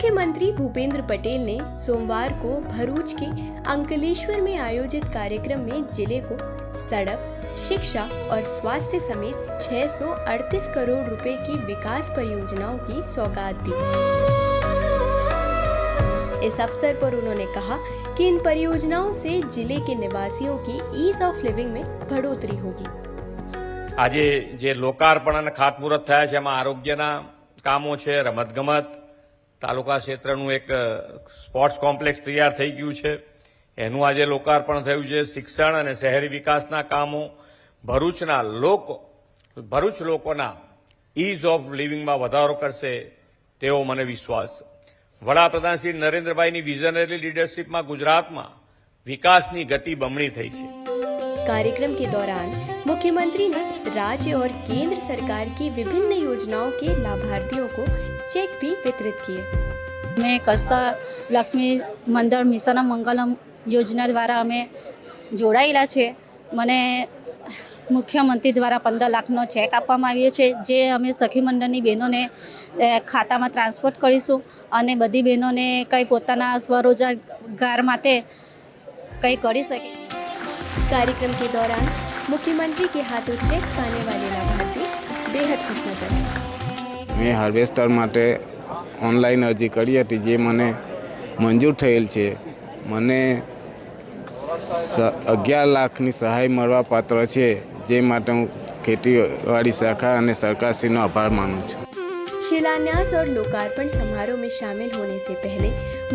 मुख्यमंत्री भूपेंद्र पटेल ने सोमवार को भरूच के अंकलेश्वर में आयोजित कार्यक्रम में जिले को सड़क, शिक्षा और स्वास्थ्य समेत 638 करोड़ रुपए की विकास परियोजनाओं की सौगात दी। इस अवसर पर उन्होंने कहा कि इन परियोजनाओं से जिले के निवासियों की ईज ऑफ लिविंग में बढ़ोतरी होगी। આજે જે લોકાર્પણ અને ખાતમુહૂર્ત થયા છે એમાં આરોગ્યના કામો છે, રમતગમત, તાલુકા ક્ષેત્રનું એક સ્પોર્ટ્સ કોમ્પ્લેક્સ તૈયાર થઈ ગયું છે, એનું આજે લોકાર્પણ થયું છે। શિક્ષણ અને શહેરી વિકાસના કામો ભરૂચ લોકોના ઇઝ ઓફ લિવિંગમાં વધારો કરશે તેવો મને વિશ્વાસ છે। વડાપ્રધાન શ્રી નરેન્દ્રભાઈની વિઝનરી લીડરશીપમાં ગુજરાતમાં વિકાસની ગતિ બમણી થઈ છે। कार्यक्रम के दौरान मुख्यमंत्री ने राज्य और केंद्र सरकार की विभिन्न योजनाओं के लाभार्थियों को चेक भी वितरित किए। मैं कस्ता लक्ष्मी मंदिर मिशन मंगलम योजना द्वारा अमे जोड़ायेला छे। मने मुख्यमंत्री द्वारा 15 लाखनो चेक आपवामां आव्यो छे, जे अमे सखी मंडळनी बहनोने खातामां ट्रांसफर करीशुं अने बधी बहनोने कई पोताना स्वरोजगार माटे कई करी सके। कार्यक्रम के दौरान मुख्यमंत्री के हाथों चेक पाने वाले लाभार्थी बेहद खुश नजर आए। मैं हार्वेस्टर माटे ऑनलाइन अरजी करी हती, जे मने मंजूर थयेल छे। मने 11 लाखनी सहाय मळवा पात्र छे, जे माटे हूँ खेतीवाड़ी शाखा अने सरकारश्रीनो आभार मानु छुं। शिलान्यास और लोकार्पण समारोह में शामिल होने से पहले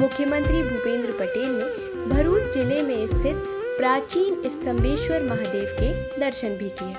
मुख्यमंत्री भूपेंद्र पटेल ने भरूच जिले में स्थित प्राचीन स्तंभेश्वर महादेव के दर्शन भी किए।